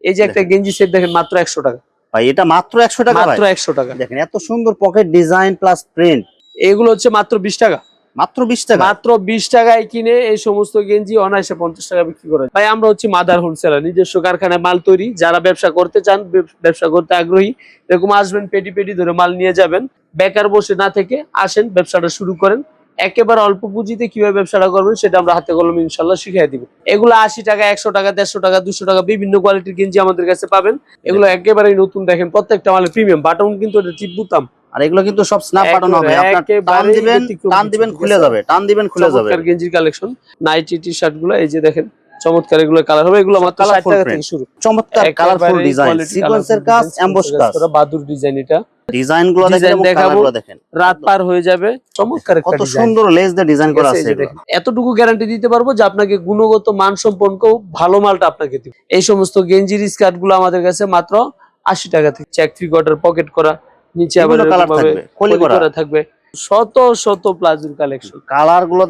এই যে একটা গেঞ্জি সেট দেখেন মাত্র 100 টাকা ভাই, এটা মাত্র 100 টাকা? মাত্র 100 টাকা। দেখেন এত সুন্দর পকেট ডিজাইন প্লাস প্রিন্ট। এগুলো হচ্ছে মাত্র 20 টাকা। মাত্র 20 টাকা? মাত্র 20 টাকায় কিনে এই সমস্ত গেঞ্জি অনায়াসে 50 টাকা বিক্রি করে। ভাই আমরা হচ্ছে মাদার হোলসেলার, নিজস্ব কারখানায় মাল তৈরি। যারা ব্যবসা করতে চান, ব্যবসা করতে আগ্রহী, এরকম আসবেন, পেটি পেটি ধরে মাল নিয়ে যাবেন। বেকার বসে না থেকে আসেন, ব্যবসাটা শুরু করেন। একেবারে অল্প পুঁজিতে কিভাবে ব্যবসাটা করবেন সেটা আমরা হাতে কলমে ইনশাল্লাহ শিখিয়ে দিব। এগুলো 80 টাকা, 100 টাকা, 150 টাকা, 200 টাকা বিভিন্ন কোয়ালিটির গেঞ্জি আমাদের কাছে পাবেন। এগুলো একেবারেই নতুন, দেখেন প্রত্যেকটা মালের প্রিমিয়াম বাটন কিন্তু এটা টিপ বুতাম। আর এগুলো কিন্তু সব স্ন্যাপ বাটন হবে, আপনার টান দিবেন খুলে যাবে, টান দিবেন খুলে যাবে। চমৎকার গেঞ্জির কালেকশন, নাইটি টি-শার্ট গুলো এই যে দেখেন চমৎকার, এগুলো কালার হবে। এগুলো মাত্র 60 টাকা থেকে শুরু। চমৎকার কালারফুল ডিজাইন, সিকোয়েন্সের কাজ, এমবস কাজ, বাদুর ডিজাইন। এটা ডিজাইনগুলো দেখেন, রাত পার হয়ে যাবে। চমৎকার একটা কত সুন্দর লেস দিয়ে ডিজাইন করা আছে। এতটুকু গ্যারান্টি দিতে পারবো যে আপনাকে গুণগত মান সম্পন্ন ভালো মালটা আপনাকে দিব। এই সমস্ত গেঞ্জির স্কার্ট গুলো আমাদের কাছে মাত্র 80 টাকা থেকে। চেক থ্রি কোয়ার্টার পকেট করা, নিচে আবার কলি করা থাকবে। শত শত প্লাজোর কালেকশন, কালার গুলো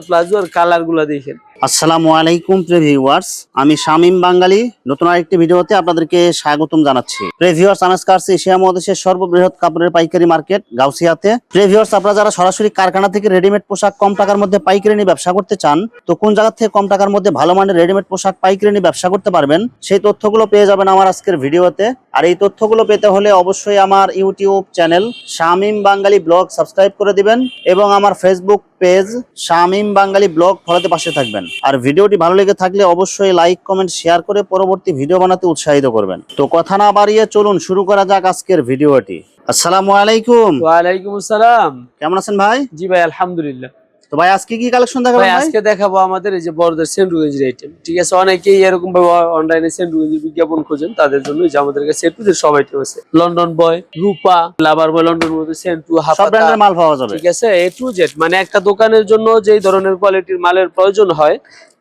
প্লাজো আর কালার গুলো দেখেন। আসসালামু আলাইকুম প্রিয় ভিউয়ার্স, আমি শামীম বাঙালি নতুন আরেকটি ভিডিওতে আপনাদেরকে স্বাগতম জানাচ্ছি। প্রিয় ভিউয়ার্স, আনাস কার্স এশিয়া মহাদেশের সর্ববৃহৎ কাপড়ের পাইকারি মার্কেট গাউসিয়াতে। প্রিয় ভিউয়ার্স, আপনারা যারা সরাসরি কারখানা থেকে রেডিমেড পোশাক কম টাকার মধ্যে পাইকারি নিয়ে ব্যবসা করতে চান, তো কোন জায়গা থেকে কম টাকার মধ্যে ভালো মানের রেডিমেড পোশাক পাইকারি নিয়ে ব্যবসা করতে পারবেন, সেই তথ্যগুলো পেয়ে যাবেন আমার আজকের ভিডিওতে। আর এই তথ্যগুলো পেতে হলে অবশ্যই আমার ইউটিউব চ্যানেল শামীম বাঙালি ব্লগ সাবস্ক্রাইব করে দিবেন এবং আমার ফেসবুক পেজ শামীম বাঙালি ব্লগ ফলোতে পাশে থাকবেন। আর ভিডিওটি ভালো লেগে থাকলে অবশ্যই লাইক কমেন্ট শেয়ার করে পরবর্তী ভিডিও বানাতে উৎসাহিত করবেন। তো কথা না বাড়িয়ে চলুন শুরু করা যাক আজকের ভিডিওটি। আসসালামু আলাইকুম। ওয়া আলাইকুম আসসালাম। কেমন আছেন ভাই? জি ভাই, আলহামদুলিল্লাহ। তো ভাই আজকে কি কালেকশন দেখাবেন ভাই? আজকে দেখাবো আমাদের এই যে বড়দের সেন্টু গেঞ্জির আইটেম। ঠিক আছে, অনেকেই এরকম ভাবে অনলাইনে সেন্টু গেঞ্জির বিজ্ঞাপন খোঁজেন, তাদের জন্য যে আমাদের কাছে সেন্টুদের সব আইটেম আছে। লন্ডন বয়, রূপা, লাভার বয়, লন্ডন মধ্যে সেন্টু, হাফাতা, সব ব্র্যান্ডের মাল পাওয়া যাবে। ঠিক আছে, এ টু জেড। মানে একটা দোকানের জন্য যেই ধরনের কোয়ালিটির মালের প্রয়োজন হয়,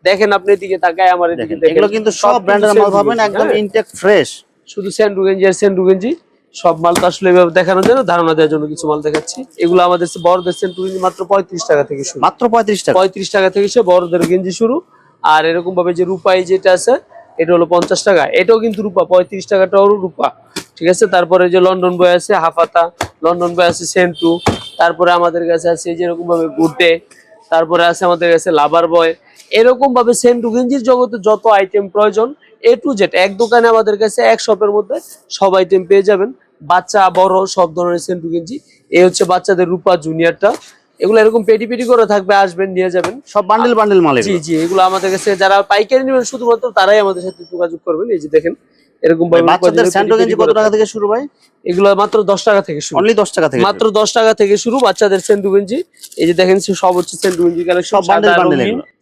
দেখেন আপনি এদিকে তাকায় আমার এদিকে দেখেন, এগুলো কিন্তু সব ব্র্যান্ডের মাল পাবেন, একদম ইনটেক ফ্রেশ। শুধু সেন্টু গেঞ্জি আর সেন্টু গেঞ্জি, সব মাল তো আসলে এভাবে দেখানোর জন্য, ধারণা দেওয়ার জন্য কিছু মাল দেখাচ্ছি। এগুলো আমাদের বড়দের সেন্টু গেঞ্জি মাত্র 35 টাকা থেকে শুরু। মাত্র 35 টাকা? 35 টাকা থেকে সে বড়দের গেঞ্জি শুরু। আর এরকম ভাবে যে রূপাই যেটা আছে, এটা হলো 50 টাকা। এটাও কিন্তু রূপা, 35 টাকাটাও রূপা। ঠিক আছে, তারপরে যে লন্ডন বয় আছে হাফাতা, লন্ডন বয় আছে সেন্টু, তারপরে আমাদের কাছে আছে যেরকম ভাবে গুডে, তারপরে আছে আমাদের কাছে লাভার বয়। এরকম ভাবে সেন্টু গেঞ্জির জগতে যত আইটেম প্রয়োজন এ টু জেড এক দোকানে আমাদের কাছে, এক শপের মধ্যে সব আইটেম পেয়ে যাবেন। বাচ্চা বড় সব ধরনের সেন্টু গেঞ্জি। এই হচ্ছে বাচ্চাদের রূপা জুনিয়রটা। এগুলো এরকম পেটি পেটি করে থাকবে, আসবেন নিয়ে যাবেন। সব বান্ডেল বান্ডেল মাল। জি জি, এগুলো আমাদের কাছে যারা পাইকারি নেবেন শুধুমাত্র তারাই আমাদের সাথে যোগাযোগ করবেন। এই যে দেখেন এরকম বাচ্চাদের সেন্টু গেঞ্জি কত টাকা থেকে শুরু ভাই? এগুলো মাত্র 10 টাকা থেকে শুরু। অনলি 10 টাকা থেকে? মাত্র 10 টাকা থেকে শুরু বাচ্চাদের সেন্টু গেঞ্জি। এই যে দেখেন সব হচ্ছে সেন্টু গেঞ্জি কালেকশন, সব বান্ডেল বান্ডেল।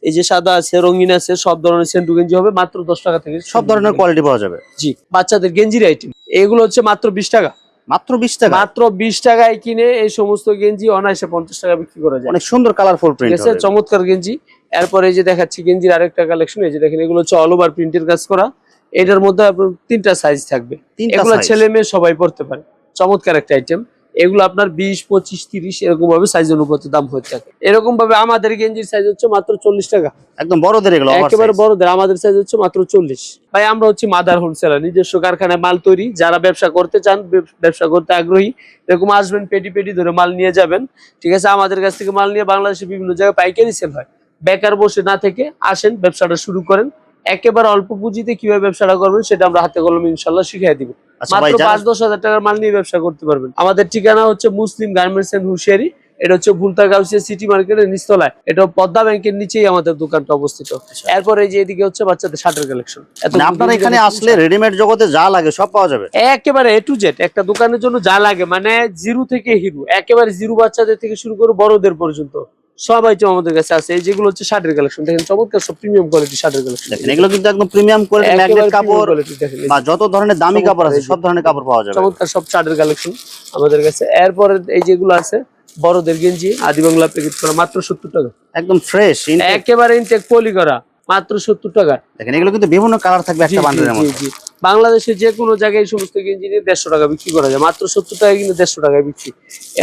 এই যে সাদা আছে, রঙিন আছে, সব ধরনের সেন্টু গেঞ্জি হবে মাত্র 10 টাকা থেকে। সব ধরনের কোয়ালিটি পাওয়া যাবে। জি, বাচ্চাদের গেঞ্জির আইটেম এগুলো হচ্ছে মাত্র 20 টাকা। মাত্র 20 টাকা? মাত্র 20 টাকায় কিনে এই সমস্ত গেঞ্জি অনায়াসে 50 টাকা বিক্রি করা যায়। অনেক সুন্দর কালারফুল প্রিন্ট আছে, চমৎকার গেঞ্জি। এরপরে এই যে দেখাচ্ছি গেঞ্জির আরেকটা কালেকশন। এই যে দেখেন এগুলো হচ্ছে অল ওভার প্রিন্টের কাজ করা। এটার মধ্যে আপনার 3টা সাইজ থাকবে। এগুলো ছেলে মেয়ে সবাই পড়তে পারে। চমৎকার একটা আইটেম। এগুলো আপনার 20, 25, 30 এরকম ভাবে সাইজ অনুপাতে দাম হয়ে থাকে। এরকম ভাবে আমাদের গেঞ্জির সাইজ হচ্ছে মাত্র 40 টাকা। একদম বড়দের এগুলো একেবারে বড়দের আমাদের সাইজ হচ্ছে মাত্র 40। ভাই আমরা হচ্ছে মাদার হোলসেলার, নিজস্ব কারখানায় মাল তৈরি। যারা ব্যবসা করতে চান, ব্যবসা করতে আগ্রহী, এরকম আসবেন, পেটি পেটি ধরে মাল নিয়ে যাবেন। ঠিক আছে, আমাদের কাছ থেকে মাল নিয়ে বাংলাদেশের বিভিন্ন জায়গায় পাইকারি সেল হয়। বেকার বসে না থেকে আসেন, ব্যবসাটা শুরু করেন। একেবারে অল্প পুঁজিতে কিভাবে ব্যবসাটা করবেন সেটা আমরা হাতে কলমে ইনশাল্লাহ শিখিয়ে দিব। মাত্র 5-10 হাজার টাকার মাল নিয়ে ব্যবসা করতে পারবেন। আমাদের ঠিকানা হচ্ছে মুসলিম গার্মেন্টস এন্ড হুশিয়ারি। এটা হচ্ছে ভুলতা গাউসিয়া সিটি মার্কেটের নিচতলায়। এটা পদ্মা ব্যাংকের নিচেই আমাদের দোকানটা অবস্থিত। এরপরে এই যে এদিকে হচ্ছে বাচ্চাদের শার্টের কালেকশন। আপনার এখানে আসলে রেডিমেড জগতে যা লাগে সব পাওয়া যাবে একেবারে এ টু জেড। একটা দোকানের জন্য যা লাগে, মানে জিরো থেকে হিরো, একেবারে জিরো বাচ্চাদের থেকে শুরু করে বড়দের পর্যন্ত সব আইটেম আমাদের কাছে আছে। এই যেগুলো হচ্ছে শার্টের কালেকশন, দেখেন চমৎকার সব প্রিমিয়াম কোয়ালিটি শার্টের কালেকশন। দেখেন এগুলো কিন্তু একদম প্রিমিয়াম কোয়ালিটি, ম্যাগনেট কাপড় বা যত ধরনের দামি কাপড় আছে সব ধরনের কাপড় পাওয়া যাবে। চমৎকার সব শার্টের কালেকশন আমাদের কাছে। এরপর এই যেগুলো আছে বড়দের গেঞ্জি আদি বাংলা প্যাকেট করা মাত্র 70 টাকা। একদম ফ্রেশ, একেবারে ইনটেক পলি করা মাত্র 70 টাকা। দেখেন এগুলো কিন্তু বিভিন্ন কালার থাকবে একটা বান্ডেলের মধ্যে। বাংলাদেশে যে কোনো জায়গায় এই সমস্ত গেঞ্জি নিয়ে 150 টাকা বিক্রি করা যায়, মাত্র 70 টাকা কিন্তু 150 টাকায় বিক্রি।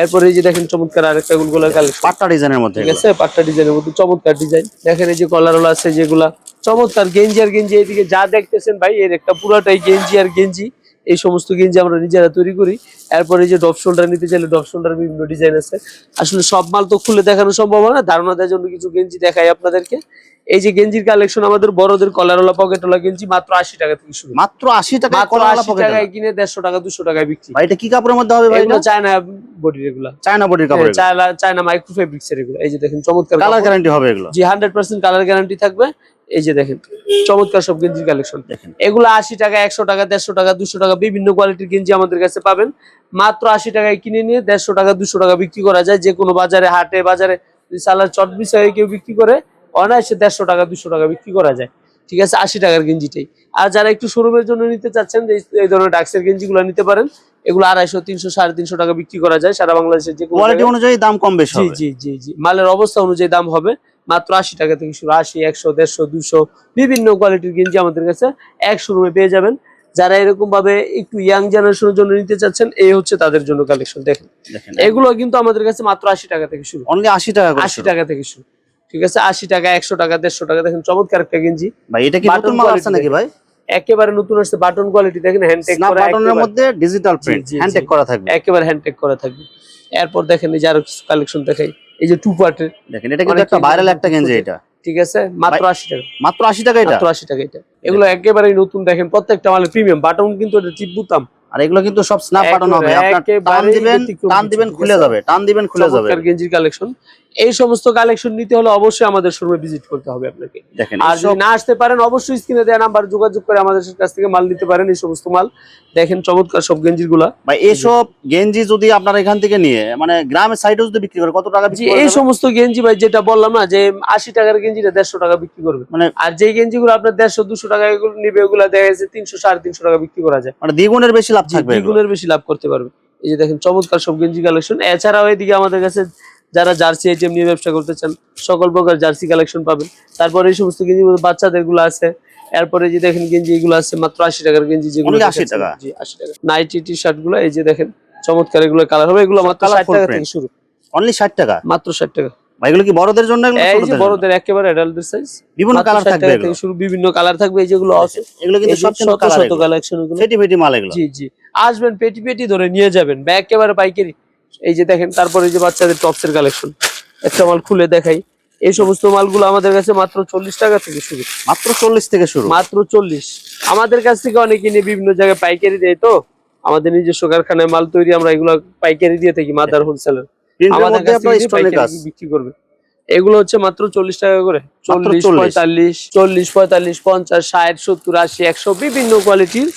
এরপরে এই যে দেখেন চমৎকার আরেকটা গুলগুলার কালেকশন, পাট্টা ডিজাইনের মধ্যে, ঠিক আছে, পাট্টা ডিজাইনের মধ্যে চমৎকার ডিজাইন। দেখেন এই যে কলারওয়ালা আছে যেগুলা চমৎকার গেঞ্জি আর গেঞ্জি, এইদিকে যা দেখতেছেন ভাই এর একটা পুরাটাই গেঞ্জি আর গেঞ্জি। এই সমস্ত গেঞ্জি আমরা নিজেরা তৈরি করি। এরপরে যে ডপ শোল্ডার নিতে চাইলে ডপ শোল্ডার বিভিন্ন ডিজাইন আছে। আসলে সব মাল তো খুলে দেখানো সম্ভব হয় না, ধারণা দেওয়ার জন্য কিছু গেঞ্জি দেখাই আপনাদেরকে। এই যে গেঞ্জির কালেকশন আমাদের বড়দের কলারওয়ালা পকেটওয়ালা গেঞ্জি মাত্র 80 টাকা থেকে শুরু। মাত্র 80 টাকা, মাত্র 80 টাকায় কিনে 150 টাকা 200 টাকায় বিক্রি। ভাই এটা কি কাপড়ের মধ্যে হবে ভাই? এগুলো চায়না বডি, এগুলা চায়না বডির কাপড়, চায়না মাইক্রো ফেব্রিক্স এর এগুলো। এই যে দেখেন চমৎকার কালার গ্যারান্টি হবে এগুলো। জি 100% কালার গ্যারান্টি থাকবে। এই যে দেখেন চমৎকার সব গেঞ্জির কালেকশন দেখেন, এগুলো 80 টাকা 100 টাকা 150 টাকা 200 টাকা বিভিন্ন কোয়ালিটির গেঞ্জি আমাদের কাছে পাবেন। মাত্র 80 টাকায় কিনে নিয়ে 150 টাকা 200 টাকা বিক্রি করা যায়। যে কোনো বাজারে, হাটে বাজারে সালার চট বিছায় কেউ বিক্রি করে অনায়াসে 150 টাকা 200 টাকা বিক্রি করা যায়, ঠিক আছে, 80 টাকার গেঞ্জিটাই। আর যারা একটু শোরুমের জন্য নিতে চাচ্ছেন, এই ধরনের ডাক্সের গেঞ্জিগুলো নিতে পারেন। এগুলো 250 300 350 টাকা বিক্রি করা যায় সারা বাংলাদেশের যে কোয়ালিটি অনুযায়ী দাম কম বেশি হবে। জি জি জি, মালের অবস্থা অনুযায়ী দাম হবে। মাত্র 80 টাকা থেকে শুরু, 80 100 150 200 বিভিন্ন কোয়ালিটির গেঞ্জি আমাদের কাছে এক শোরুমে পেয়ে যাবেন। যারা এরকম ভাবে একটু ইয়াং জেনারেশনের জন্য নিতে চাচ্ছেন, এই হচ্ছে তাদের জন্য কালেকশন। দেখেন এগুলো কিন্তু আমাদের কাছে মাত্র 80 টাকা থেকে শুরু, অনলি 80 টাকা, 80 টাকা থেকে শুরু, ঠিক আছে, 80 টাকা 100 টাকা 150 টাকা। দেখেন চমৎকার একটা গেঞ্জি ভাই, এটা কি নতুন মাল আসছে নাকি ভাই? একেবারে নতুন আসছে, বাটন কোয়ালিটি দেখেন, হ্যান্ডটেক করা, বাটনের মধ্যে ডিজিটাল প্রিন্ট, হ্যান্ডটেক করা থাকবে, একেবারে হ্যান্ডটেক করা থাকবে। এরপর দেখেন এই যে আরো কিছু কালেকশন দেখাই, এই যে টু পার্টের দেখেন, এটা কিন্তু একটা ভাইরাল একটা গেঞ্জি, এটা ঠিক আছে, মাত্র 80 টাকা, মাত্র 80 টাকা, এটা মাত্র 80 টাকা। এটা এগুলো একেবারে নতুন, দেখেন প্রত্যেকটা মালের প্রিমিয়াম বাটন, কিন্তু এটা টিপ বুতাম, আর এগুলো কিন্তু সব স্ন্যাপ বাটন হবে। আপনার টান দিবেন খুলে যাবে, টান দিবেন খুলে যাবে। গেঞ্জির কালেকশন, এই সমস্ত কালেকশন নিতে হলে অবশ্যই আমাদের শোরুমে ভিজিট করতে হবে আপনাকে। দেখেন, আর যদি না আসতে পারেন অবশ্যই স্ক্রিনে দেওয়া নাম্বার যোগাযোগ করে আমাদের কাছ থেকে মাল নিতে পারেন। এই সমস্ত মাল দেখেন চমৎকার সব গেঞ্জির গুলা। ভাই এইসব গেঞ্জি যদি আপনারা এখান থেকে নিয়ে মানে গ্রামের সাইডেও যদি বিক্রি করে, কত টাকা বিক্রি করে? এই সমস্ত গেঞ্জি ভাই যেটা বললাম না, যে 80 টাকার গেঞ্জিটা 150 টাকা বিক্রি করবে, মানে আর যে গেঞ্জিগুলো আপনার 150 200 টাকা এগুলো নিবে, এগুলো দেখা যাচ্ছে 300 350 টাকা বিক্রি করা যায়, মানে দ্বিগুণের বেশি লাভ থাকবে, দ্বিগুণের বেশি লাভ করতে পারবে। এই যে দেখেন চমৎকার সব গেঞ্জি কালেকশন। এছাড়াও এদিকে আমাদের কাছে যারা জার্সি আইটেম নিয়ে ব্যবসা করতে চান, সকল প্রকার জার্সি কালেকশন পাবেন। তারপরে এই সমস্ত গেঞ্জি বাচ্চাদের গুলো আছে। এরপরে যে দেখেন গেঞ্জি এগুলো আছে মাত্র 80 টাকার গেঞ্জি, যেগুলো 80 টাকা, জি 80 টাকা। নাইটি টি শার্ট গুলো এই যে দেখেন চমৎকার, এগুলো কালার হবে, এগুলো মাত্র 60 টাকা থেকে শুরু, অনলি 60 টাকা, মাত্র 60 টাকা। ভাই এগুলো কি বড়দের জন্য? এই যে বড়দের একেবারে অ্যাডাল্টদের সাইজ, বিভিন্ন কালার থাকবে, থেকে শুরু, বিভিন্ন কালার থাকবে। এই যেগুলো আছে এগুলো কিন্তু সব শত শত কালেকশন, এগুলো পেটি পেটি মাল এগুলো। জি জি, আসবেন পেটি পেটি ধরে নিয়ে যাবেন, বা একেবারে পাইকারি। এই যে দেখেন, তারপরে এই যে বাচ্চাদের টপসের কালেকশন, একটা মাল খুলে দেখাই। এই সমস্ত মালগুলো আমাদের কাছে মাত্র 40 টাকা থেকে শুরু, মাত্র 40 থেকে শুরু, মাত্র 40। আমাদের কাছ থেকে অনেকে নিয়ে বিভিন্ন জায়গায় পাইকারি দেয়, তো আমাদের নিজস্ব কারখানায় মাল তৈরি, আমরা এগুলো পাইকারি দিয়ে থাকি, মাদার হোলসেলার আমাদের কাছ থেকে পাইকারি বিক্রি করবে। এগুলো হচ্ছে মাত্র 40 টাকা করে, 40 45 40 45 50 60 70 80 100 বিভিন্ন কোয়ালিটির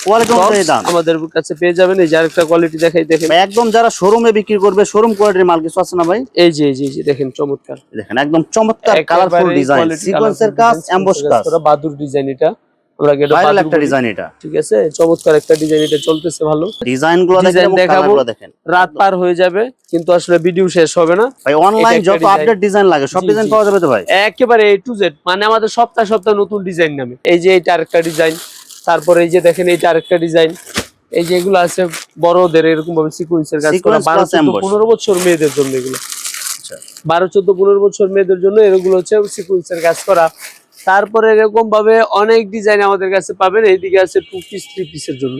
আমাদের কাছে পেয়ে যাবেন। এই যে আরেকটা কোয়ালিটি দেখাই, দেখেন একদম যারা শোরুমে বিক্রি করবে, শোরুম কোয়ালিটির মাল কিছু আছে না ভাই? এই যে দেখেন চমৎকার, দেখেন একদম চমৎকার কালারফুল ডিজাইন, সিকোয়েন্সের কাজ, এমবস কাজ, বাদুর ডিজাইন, এটা আমরা ভাইরাল একটা ডিজাইন, এটা ঠিক আছে, চমৎকার একটা ডিজাইন, এটা চলতেছে ভালো। ডিজাইনগুলো দেখাবো, দেখেন রাত পার হয়ে যাবে কিন্তু আসলে ভিডিও শেষ হবে না ভাই। অনলাইন যত আপডেট ডিজাইন লাগে সব ডিজাইন পাওয়া যাবে তো ভাই, একেবারে A to Z, মানে আমাদের সপ্তাহ সপ্তাহ নতুন ডিজাইন নামে। এই যে এটা আরেকটা ডিজাইন, তারপরে এই যে দেখেন এইটা আরেকটা ডিজাইন। এই যে এগুলো আছে বড়দের এরকম ভাবে সিকোয়েন্সের কাজ করা, 12-15 বছর মেয়েদের জন্য এগুলো, আচ্ছা 12-14-15 বছর মেয়েদের জন্য এগুলো হচ্ছে সিকোয়েন্সের কাজ করা। তারপরে এরকম ভাবে অনেক ডিজাইন আমাদের কাছে পাবেন। এইদিকে আছে 2 পিস 3 পিসের জন্য,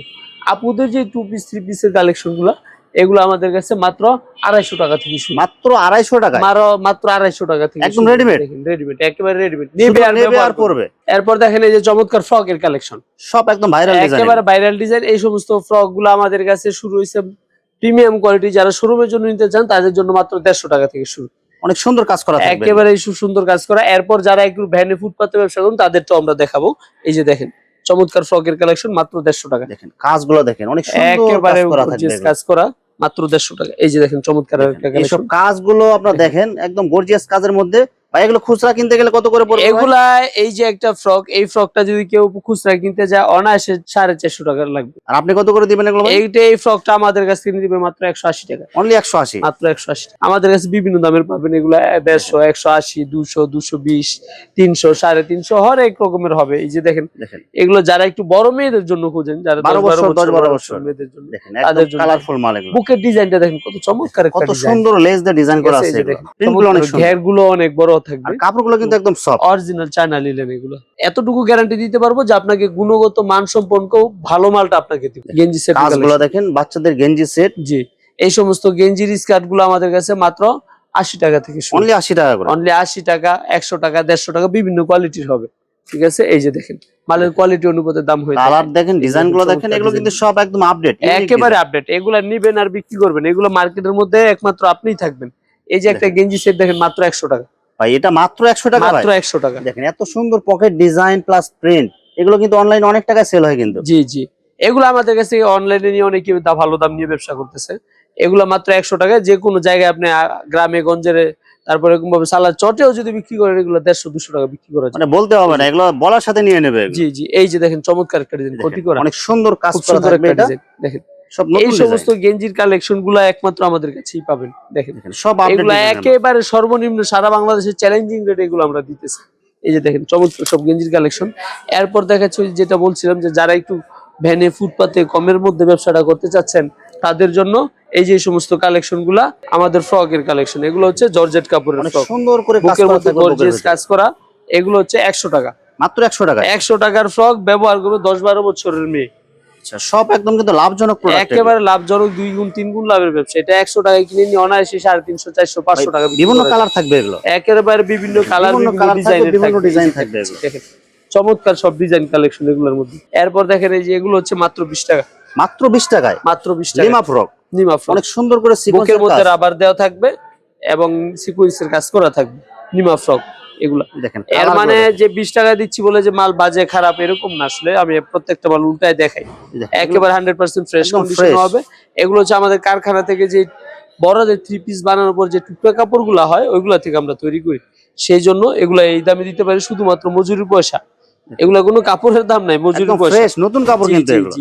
আপুদের যে 2 পিস 3 পিসের কালেকশন গুলো, এগুলো আমাদের কাছে মাত্র 250 টাকা থেকে শুরু, মাত্র 250 টাকা, মাত্র 250 টাকা থেকে একদম রেডিমেড, রেডিমেড একেবারে রেডিমেড, নেবে আর ব্যবহার করবে। এরপর দেখেন এই যে চমৎকার ফ্রকের কালেকশন, সব একদম ভাইরাল ডিজাইন, একেবারে ভাইরাল ডিজাইন। এই সমস্ত ফ্রক গুলো আমাদের কাছে শুরু হইছে প্রিমিয়াম কোয়ালিটি, যারা শোরুমের জন্য নিতে চান তাদের জন্য মাত্র 150 টাকা থেকে শুরু, অনেক সুন্দর কাজ করা থাকবে, একেবারে সুন্দর কাজ করা। এরপর যারা একটু ভ্যানে ফুটপাতে ব্যবসা করুন তাদের তো আমরা দেখাবো। এই যে দেখেন চমৎকার ফ্রকের কালেকশন মাত্র 150 টাকা, দেখেন কাজগুলো দেখেন, অনেক সুন্দর একেবারে কাজ করা থাকবে, কাজ করা মাত্র 150 টাকা। এই যে দেখেন চমৎকার একটা কালেকশন, কাজগুলো আপনারা দেখেন একদম গর্জিয়াস কাজের মধ্যে ভাই এগুলো খুচরা কিনতে গেলে কত করে পড়বে ভাই? এগুলা এই যে একটা ফ্রক, এই ফ্রকটা যদি কেউ খুচরা কিনতে যায় অনায়াসে 450 টাকা লাগবে। আর আপনি কত করে দিবেন এগুলো ভাই? এই ফ্রকটা আমাদের কাছ থেকে দিবে মাত্র 180 টাকা। অনলি 180? মাত্র 180। আমাদের কাছে বিভিন্ন দামের পাবেন এগুলা, 150, 180, 200, 220, 300, 350 হরেক রকমের হবে। এই যে দেখেন দেখেন এগুলো যারা একটু বড় মেয়েদের জন্য খোঁজেন, যারা 12 বছর 10-12 বছর মেয়েদের জন্য, দেখেন তাদের একদম জন্য। কালারফুল মাল এগুলো। বুকের ডিজাইনটা দেখেন কত চমৎকার একটা কত ডিজাইন, সুন্দর লেস দিয়ে ডিজাইন করা আছে এগুলো। প্রিন্টগুলো অনেক সুন্দর। ঘেরগুলো অনেক বড় থাকবে, আর কাপড়গুলো কিন্তু একদম সফট। অরিজিনাল চায়না লিলেন এগুলো। এতটুকু গ্যারান্টি দিতে পারবো যে আপনাকে গুণগত মান সম্পন্ন ভালো মালটা আপনাকে দিব। গেঞ্জি সেট কাজগুলো দেখেন, বাচ্চাদের গেঞ্জি সেট। জি, এই সমস্ত গেঞ্জির স্কার্ট গুলো আমাদের কাছে মাত্র 80 টাকা থেকে শুরু। অনলি 80 টাকা করে। অনলি 80 টাকা, 100 টাকা, 150 টাকা, বিভিন্ন কোয়ালিটির হবে। ঠিক আছে, এই যে দেখেন মালের কোয়ালিটি অনুপাতে দাম হয়ে থাকে। কালার দেখেন, ডিজাইন গুলো দেখেন, এগুলো কিন্তু সব একদম আপডেট, একেবারে আপডেট। এগুলা নিবেন আর বিক্রি করবেন, এগুলো মার্কেটের মধ্যে একমাত্র আপনিই থাকবেন। এই যে একটা গেঞ্জি সেট দেখেন মাত্র 100 টাকা। ভাই এটা মাত্র 100 টাকা? মাত্র 100 টাকা। দেখেন এত সুন্দর পকেট ডিজাইন প্লাস প্রিন্ট, এগুলো কিন্তু অনলাইনে অনেক টাকা সেল হয় কিন্তু। জি জি, এগুলো আমাদের কাছে অনলাইনে নিয়ে অনেকে ভালো দাম নিয়ে ব্যবসা করতেছে। এগুলো মাত্র 100 টাকায় যে কোনো জায়গায় আপনি গ্রামে গঞ্জে, তারপরে এরকম ভাবে সালাদ চটেও যদি বিক্রি করেন, এগুলো 150-200 টাকা বিক্রি করা যায়। মানে বলতে হবে না, এগুলো বলার সাথে নিয়ে নেবে। জি জি, এই যে দেখেন চমৎকার একটা ডিজাইন, কোটি করা, অনেক সুন্দর কাজ খুব করা সুন্দর থাকবে একটা এটা। ডিজাইন। দেখেন সব এই নতুন সমস্ত গেঞ্জির কালেকশন গুলা একমাত্র আমাদের কাছেই পাবেন। দেখেন সব এগুলা আপডেট একেবারে সর্বনিম্ন সারা বাংলাদেশের চ্যালেঞ্জিং রেটে এগুলো আমরা দিতেছি। এই যে দেখেন চমৎকার সব গেঞ্জির কালেকশন। এরপর দেখাচ্ছি যেটা বলছিলাম যে যারা একটু ভ্যানে ফুটপাতে কমের মধ্যে ব্যবসাটা করতে চাচ্ছেন, তাদের জন্য এই যে সমস্ত কালেকশন গুলা আমাদের ফ্রকের কালেকশন। এগুলো হচ্ছে জর্জেট কাপড়ের অনেক ফ্রক, সুন্দর করে কাজ বুকের করা মধ্যে থাকবে, গর্জিয়াস কাজ করা। এগুলো হচ্ছে 100 টাকা। মাত্র 100 টাকা? 100 টাকার ফ্রক ব্যবহার করবে 10-12 বছরের মেয়ে। আচ্ছা, সব একদম কিন্তু লাভজনক প্রোডাক্ট, একেবারে লাভজনক, 2 গুণ 3 গুণ লাভের ব্যবসা। এটা 100 টাকায় কিনে নিয়ে অনায়াসে 350, 400, 500 টাকা বিক্রি বিভিন্ন করা যায়। কালার থাকবে এগুলো, একেবারে বিভিন্ন কালার, বিভিন্ন ডিজাইনের বিভিন্ন থাকবে। ডিজাইন থাকবে এগুলো। দেখেন চমৎকার সব ডিজাইন কালেকশন এগুলোর মধ্যে। এরপর দেখেন এই যে এগুলো হচ্ছে মাত্র 20 টাকা। মাত্র 20 টাকায় মাত্র 20 টাকা লিমা ফ্রক। নিমা ফ্রক, অনেক সুন্দর করে বুকের সিকোয়েন্সের মধ্যে কাজ। রাবার দেওয়া থাকবে এবং সিকোয়েন্সের কাজ করা থাকবে। নিমা ফ্রক এগুলা। দেখেন এর মানে যে 20 টাকা দিচ্ছি বলে যে মাল বাজে খারাপ এরকম না, আসলে আমি প্রত্যেকটা মাল উল্টায় দেখাই। একেবারে 100% ফ্রেশ কন্ডিশন হবে। এগুলো হচ্ছে আমাদের কারখানা থেকে যে বড়দের 3 পিস বানানোর পর যে টুকরা কাপড়গুলো হয়, ওইগুলা থেকে আমরা তৈরি করি। সেই জন্য এগুলা এই দামে দিতে পারি শুধুমাত্র মজুরির পয়সা। এগুলা কোনো কাপড়ের দাম নাই, মজুরির পয়সা। ফ্রেশ নতুন কাপড় কিন্তু এগুলো।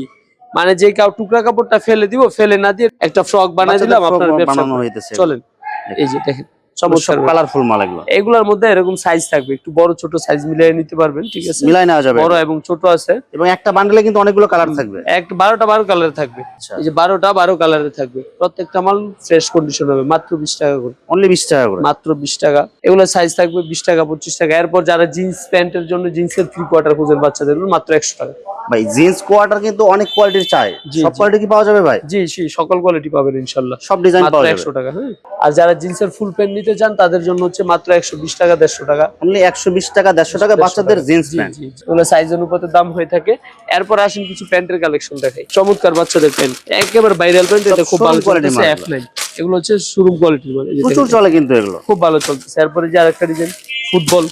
মানে যে টুকরা কাপড়টা ফেলে দিব, ফেলে না দিয়ে একটা ফ্রক বানাই দিলাম, আপনার ব্যবসা বানানো হইতেছে। চলেন। এই যে দেখেন চমৎকার কালারফুল মাল এগুলো। এগুলোর মধ্যে এরকম সাইজ থাকবে, একটু বড় ছোট সাইজ মিলিয়ে নিতে পারবেন। ঠিক আছে, মিলাই নেওয়া যাবে, বড় এবং ছোট আছে। এবং একটা বান্ডেলে কিন্তু অনেকগুলো কালার থাকবে। 12টা 12 কালার থাকবে। এই যে 12টা 12 কালারে থাকবে। প্রত্যেকটা মাল ফ্রেশ কন্ডিশন হবে, মাত্র 20 টাকা করে। অনলি 20 টাকা করে, মাত্র 20 টাকা। এগুলো সাইজ থাকবে 20 টাকা, 25 টাকা। এরপর যারা জিন্স প্যান্টের জন্য জিন্সের 3/4 খুঁজেন বাচ্চাদের জন্য, মাত্র 100 টাকা। ভাই জিন্স কোয়ার্টার কিন্তু অনেক কোয়ালিটির চাই, সব কোয়ালিটি কি পাওয়া যাবে ভাই? জি জি, সকল কোয়ালিটি পাবেন ইনশাআল্লাহ, সব ডিজাইন পাওয়া যাবে। 100 টাকা। হ্যাঁ, আর যারা জিন্সের ফুল প্যান্ট নিতে চান তাদের জন্য হচ্ছে মাত্র 120 টাকা, 150 টাকা। অনলি 120 টাকা, 150 টাকা বাচ্চাদের জিন্স প্যান্ট। ওগুলো সাইজ অনুপাতে দাম হয়ে থাকে। এরপর আসেন কিছু প্যান্টের কালেকশন দেখাই। চমৎকার বাচ্চাদের প্যান্ট, একেবারে ভাইরাল প্যান্ট, এটা খুব ভালো চলতেছে। F9 এগুলো হচ্ছে শোরুম কোয়ালিটির মাল, প্রচুর চলে কিন্তু এগুলো, খুব ভালো চলতেছে। এরপরে যে আরেকটা ডিজাইন ফুটবল,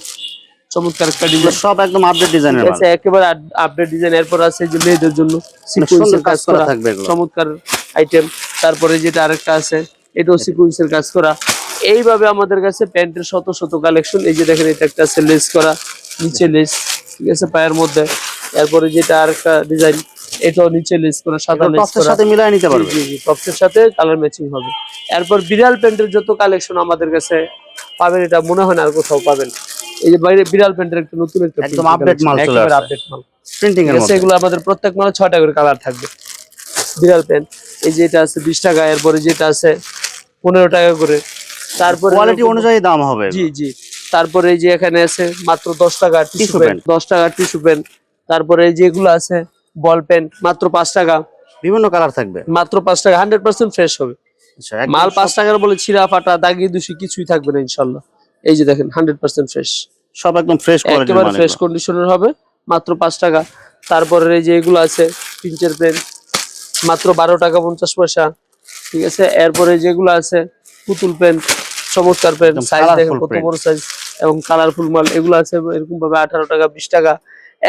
চমৎকার একটা ডিজাইন, সব একদম আপডেট ডিজাইনের মাল। আছে একেবারে আপডেট ডিজাইন। এরপর আছে যে মেয়েদের জন্য সিকোয়েন্সের কাজ করা থাকবে এগুলো, চমৎকার আইটেম। তারপরে যেটা আরেকটা আছে, এটাও সিকোয়েন্সের কাজ করা। এইভাবে আমাদের কাছে প্যান্টের শত শত কালেকশন। এই যে দেখেন এটা একটা আছে লেস করা, নিচে লেস, ঠিক আছে, পায়ের মধ্যে। এরপরে যেটা আরেকটা ডিজাইন, এটাও নিচে লেস করা, সাদা লেস টপসের করা, সাথে মিলাই নিতে পারবে। জি জি, টপসের সাথে কালার ম্যাচিং হবে। এরপর বিড়াল প্যান্টের যত কালেকশন আমাদের কাছে পাবেন, এটা মনে হয় না আর কোথাও পাবেন। এই যে বাইরে বিড়াল প্যান্টের একটা নতুন একটা একদম আপডেট মাল চলে আসছে, আপডেট মাল প্রিন্টিং এর মধ্যে। এগুলো আমাদের প্রত্যেক মালে 6টা করে কালার থাকবে। বিড়াল প্যান্ট এই যে এটা আছে 20 টাকা, এরপরে যেটা আছে 15 টাকা করে। তারপরে কোয়ালিটি অনুযায়ী দাম হবে। জি জি, তারপরে এই যে এখানে আছে মাত্র 10 টাকা টিস্যু প্যান্ট, 10 টাকা টিস্যু প্যান্ট। তারপরে এই যেগুলো আছে বল প্যান্ট, মাত্র 5 টাকা। বিভিন্ন কালার থাকবে, মাত্র 5 টাকা, 100% ফ্রেশ হবে। আচ্ছা, মাল 5 টাকার বলে ছিঁড়া ফাটা দাগি দুষি কিছুই থাকবে না ইনশাআল্লাহ। এই যে দেখেন 100% ফ্রেশ, সব একদম ফ্রেশ কোয়ালিটির একেবারে মাল, ফ্রেশ কন্ডিশনের হবে, মাত্র 5 টাকা। তারপরে এই যে এগুলো আছে পিঞ্চের প্যান্ট, মাত্র 12 টাকা 50 পয়সা। ঠিক আছে, এরপরে যেগুলো আছে পুতুল প্যান্ট, চমৎকার প্যান্ট, সাইজ দেখেন কত বড় সাইজ এবং কালারফুল মাল। এগুলো আছে এরকম ভাবে 18 টাকা, 20 টাকা।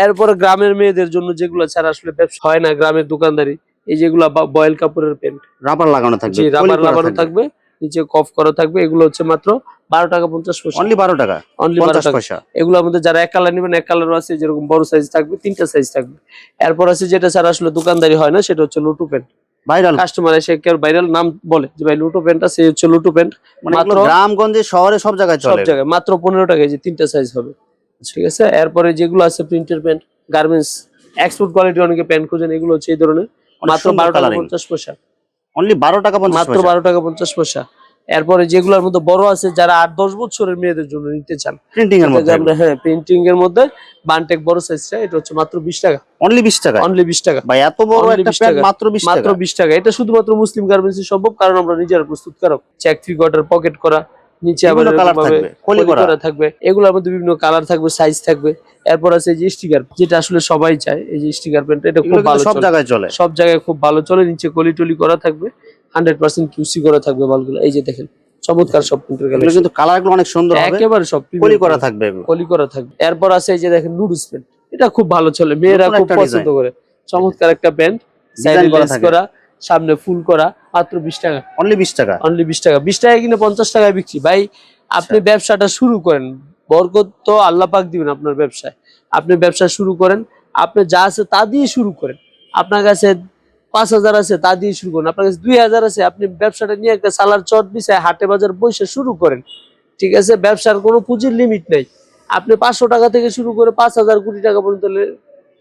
এরপরে গ্রামের মেয়েদের জন্য যেগুলো ছাড়া আসলে ব্যবসা হয় না, গ্রামের দোকানদারি, এই যেগুলা বয়েল কাপড়ের প্যান্ট, রাবার লাগানো থাকবে, জি রাবার লাগানো থাকবে, নিচে কফ করা থাকবে। এগুলো হচ্ছে মাত্র 12 টাকা 50 পয়সা। অনলি 12 টাকা অনলি 12 টাকা পয়সা। এগুলোর মধ্যে যারা এক কালার নেবেন, এক কালারও আছে, যেরকম বড় সাইজ থাকবে, 3টা সাইজ থাকবে। এরপর আছে যেটা ছাড়া আসলে দোকানদারি হয় না, সেটা হচ্ছে লুটু প্যান্ট। ভাইরাল কাস্টমার এসে কেউ ভাইরাল নাম বলে যে ভাই লুটু প্যান্টটা, সেই হচ্ছে লুটু প্যান্ট। মানে মাত্র গ্রামগঞ্জে শহরে সব জায়গায় সব চলে, জায়গায় মাত্র 15 টাকায় যে 3টা সাইজ হবে, ঠিক আছে। এরপরে যেগুলো আছে প্রিন্টের প্যান্ট, গার্মেন্টস এক্সপোর্ট কোয়ালিটি অনেকে প্যান্ট খোঁজেন, এগুলো হচ্ছে এই ধরনের, মাত্র 12 টাকা 50 পয়সা। অনলি 12 টাকা 50 মাত্র পয়সা 12 টাকা 50 পয়সা। এরপরে যেগুলোর মধ্যে বড় আছে, যারা 8-10 বছরের মেয়েদের জন্য নিতে চান, প্রিন্টিং এর মধ্যে, আমরা হ্যাঁ প্রিন্টিং এর মধ্যে বানটেক বড় সাইজটা, এটা হচ্ছে মাত্র 20 টাকা। অনলি 20 টাকা, অনলি 20 টাকা ভাই এত বড় Only একটা 20 প্যান্ট টাকা। মাত্র 20 মাত্র টাকা। 20 টাকা। এটা শুধুমাত্র মুসলিম গার্মেন্টস সম্ভব, কারণ আমরা নিজেরা প্রস্তুতকারক। চেক 3/4 পকেট করা, নিচে আবার বিভিন্ন কালার এরকম ভাবে থাকবে, কলি কলি করা। করা থাকবে। এগুলোর মধ্যে বিভিন্ন কালার থাকবে, সাইজ থাকবে। এরপর আছে এই যে স্টিকার, যেটা আসলে সবাই চায়, এই যে স্টিকার প্যান্ট, এটা খুব এগুলো কিন্তু ভালো সব চলে, জায়গায় চলে। সব জায়গায় খুব ভালো চলে। নিচে কলি টলি করা থাকবে, 100% কিউসি করা থাকবে মালগুলো। এই যে দেখেন চমৎকার সব প্রিন্টের এগুলো কালেকশন, কিন্তু কালারগুলো অনেক সুন্দর হবে, একেবারে সব কলি করা থাকবে এগুলো। কলি করা থাকবে। এরপর আছে এই যে দেখেন নুডলস প্যান্ট, এটা খুব ভালো চলে, মেয়েরা নতুন খুব একটা পছন্দ করে। চমৎকার একটা প্যান্ট, সাইডে ডিজাইন করা লেস থাকে, করা, সামনে ফুল করা, মাত্র 20 টাকা। অনলি 20 টাকা। অনলি 20 টাকা। 20 টাকা কিনে 50 টাকায় বিক্রি। ভাই আপনি ব্যবসাটা শুরু করেন, বরকত তো আল্লাহ পাক দিবেন আপনার ব্যবসায়। আপনি ব্যবসা শুরু করেন, আপনি যা আছে তা দিয়ে শুরু করেন। আপনার কাছে 5,000 আছে, তা দিয়ে শুরু করেন। আপনার কাছে 2,000 আছে, আপনি ব্যবসাটা নিয়ে একটা সালার চট বিছায় হাটে বাজার বসে শুরু করেন, ঠিক আছে। ব্যবসার কোনো পুঁজির লিমিট নেই। আপনি 500 টাকা থেকে শুরু করে 5,000 কোটি টাকা পর্যন্ত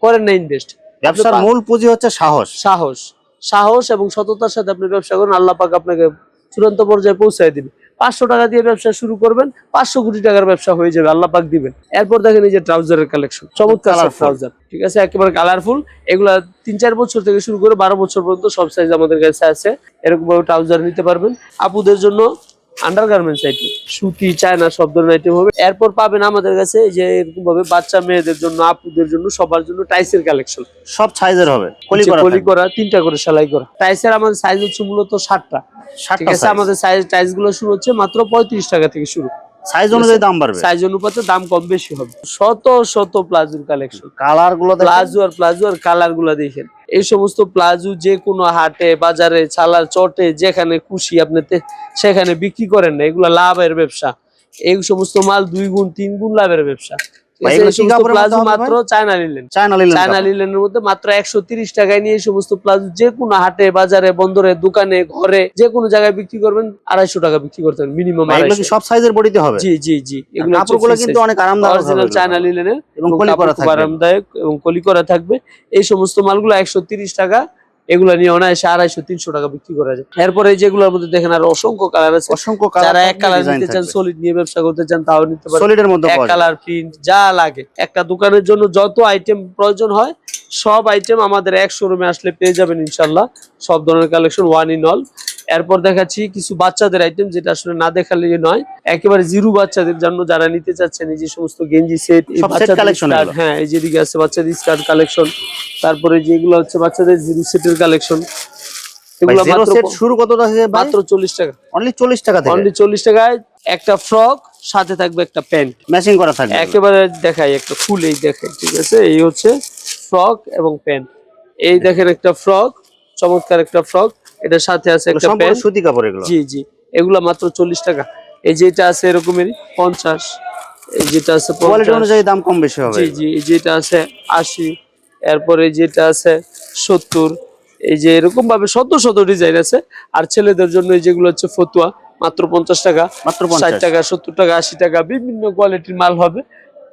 করেন না ইনভেস্ট। ব্যবসার মূল পুঁজি হচ্ছে সাহস, সাহস, সাহস এবং সততার সাথে আপনি ব্যবসা করেন, আল্লাহ পাক আপনাকে চূড়ান্ত পর্যায়ে পৌঁছায় দিবে। 500 টাকা দিয়ে ব্যবসা শুরু করবেন, 500 কোটি টাকার ব্যবসা হয়ে যাবে, আল্লাহ পাক দিবেন। এরপর দেখেন এই যে ট্রাউজারের কালেকশন, চমৎকার ট্রাউজার, ঠিক আছে, একেবারে কালারফুল। এগুলা 3-4 বছর থেকে শুরু করে 12 বছর পর্যন্ত সব সাইজ আমাদের কাছে আছে। এরকম ভাবে ট্রাউজার নিতে পারবেন। আপুদের জন্য আন্ডারগার্মেন্টস আইটেম, সুতি, চায়না, সব ধরনের আইটেম হবে। এরপর পাবেন আমাদের কাছে এই যে এরকম ভাবে বাচ্চা মেয়েদের জন্য, আপুদের জন্য, সবার জন্য টাইসের কালেকশন, সব সাইজের হবে, কলি করা কলি থাকবে। করা, 3টা করে সেলাই করা। টাইসের আমাদের সাইজ হচ্ছে মূলত 7টা, ঠিক আছে। আমাদের সাইজ টাইস গুলো শুরু হচ্ছে মাত্র 35 টাকা থেকে শুরু। সাইজ অনুযায়ী দাম বাড়বে, সাইজ অনুপাতে দাম কম বেশি হবে। শত শত প্লাজোর কালেকশন, কালার গুলো দেখেন, প্লাজো আর কালার গুলা দেখেন। এই সমস্ত প্লাজো যে কোনো হাটে বাজারে চালার চটে যেখানে খুশি আপনি সেখানে বিক্রি করেন না, এগুলা লাভের ব্যবসা। এই সমস্ত মাল 2 গুণ 3 গুণ লাভের ব্যবসা। প্লাজো মাত্র চায়না লিলেনের মধ্যে মাত্র 130 টাকায় নিয়ে এই সমস্ত প্লাজো যে কোনো হাটে বাজারে বন্দরে দোকানে ঘরে যে কোনো জায়গায় বিক্রি করবেন, 250 টাকা বিক্রি করতে হবে মিনিমাম। সব সাইজের বডিতে হবে। জি জি জি, এগুলো কিন্তু অনেক আরামদায়ক, অরিজিনাল চায়না লিলেনের এবং কলি করা থাকবে, আরামদায়ক এবং কলি করা থাকবে। এই সমস্ত মালগুলো 130 টাকা, এগুলা নিয়ে অনায়াসে 250-300 টাকা বিক্রি করা যায়। এরপরে যেগুলোর মধ্যে দেখেন আর অসংখ্য কালার আছে, অসংখ্য কালার। যারা এক কালার নিতে চান, সলিড নিয়ে ব্যবসা করতে চান, তাও নিতে পারেন। সলিডের মধ্যে এক কালার প্রিন্ট যা লাগে, একটা দোকানের জন্য যত আইটেম প্রয়োজন হয় সব আইটেম আমাদের এক শোরুমে আসলে পেয়ে যাবেন ইনশাআল্লাহ। সব ধরনের কালেকশন, ওয়ান ইন অল। এরপর দেখাচ্ছি কিছু বাচ্চাদের আইটেম, যেটা আসলে না দেখালে নয়, একেবারে জিরো বাচ্চাদের জন্য যারা নিতে চাচ্ছেন। এই যে সমস্ত গেঞ্জি সেট, হ্যাঁ এই যেদিকে আছে বাচ্চাদের স্কার্ট কালেকশন। তারপরে যেগুলো হচ্ছে বাচ্চাদের জিরো সেটের কালেকশন, এগুলো শুরু কত থেকে? মাত্র 40 টাকা। অনলি 40 টাকা থেকে, অনলি 40 টাকায় একটা ফ্রক, সাথে থাকবে একটা প্যান্ট, ম্যাচিং করা থাকবে। একেবারে দেখাই একটা খুলেই দেখেন, ঠিক আছে। এই হচ্ছে ফ্রক এবং প্যান্ট। এই দেখেন একটা ফ্রক, চমৎকার একটা ফ্রক, এটার সাথে আছে একটা প্যান্ট, সুতি কাপড় এগুলো। জি জি, এগুলা মাত্র 40 টাকা। এই যেটা আছে এরকমেরই 50, এই যেটা আছে কোয়ালিটি অনুযায়ী দাম কম বেশি হবে। জি জি, এই যেটা আছে 80, এরপরে যেটা আছে 70। এই যে এরকম ভাবে শত শত ডিজাইন আছে। আর ছেলেদের জন্য যেগুলো হচ্ছে ফতুয়া, মাত্র 50 টাকা, মাত্র 60 টাকা, 70 টাকা, 80 টাকা, বিভিন্ন কোয়ালিটির মাল হবে।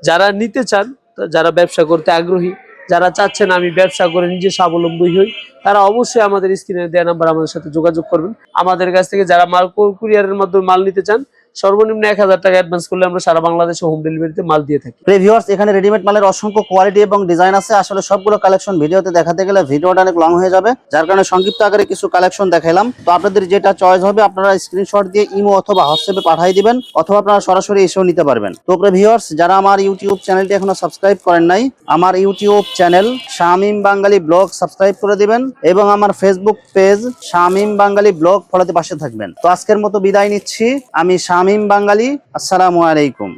যারা নিতে চান, যারা ব্যবসা করতে আগ্রহী, যারা চাচ্ছেন আমি ব্যবসা করে নিজে স্বাবলম্বী হই, তারা অবশ্যই আমাদের স্ক্রিনে দেওয়া নাম্বার আমাদের সাথে যোগাযোগ করবেন। আমাদের কাছ থেকে যারা মাল কুরিয়ারের মাধ্যমে মাল নিতে চান, সর্বনিম্ন 1000 টাকা অ্যাডভান্স করলে আমরা সারা বাংলাদেশে হোম ডেলিভারিতে মাল দিয়ে থাকি। ভিউয়ার্স, এখানে রেডিমেড মালের অসংখ্য কোয়ালিটি এবং ডিজাইন আছে। আসলে সবগুলো কালেকশন ভিডিওতে দেখাতে গেলে ভিডিওটা অনেক লং হয়ে যাবে, যার কারণে সংক্ষিপ্ত আকারে কিছু কালেকশন দেখাইলাম। তো আপনাদের যেটা চয়েস হবে আপনারা স্ক্রিনশট দিয়ে ইমো অথবা হোয়াটসঅ্যাপে পাঠিয়ে দিবেন, অথবা আপনারা সরাসরি এসেও নিতে পারবেন। তো ভিউয়ার্স, যারা আমার ইউটিউব চ্যানেলটি এখনো সাবস্ক্রাইব করেন নাই, আমার ইউটিউব চ্যানেল শামীম বাঙালি ব্লগ সাবস্ক্রাইব করে দিবেন, এবং আমার ফেসবুক পেজ শামীম বাঙালি ব্লগ ফলোতে পাশে থাকবেন। তো আজকের মতো বিদায় নিচ্ছি, আমি শামীম বাঙালি। আসসালামু আলাইকুম।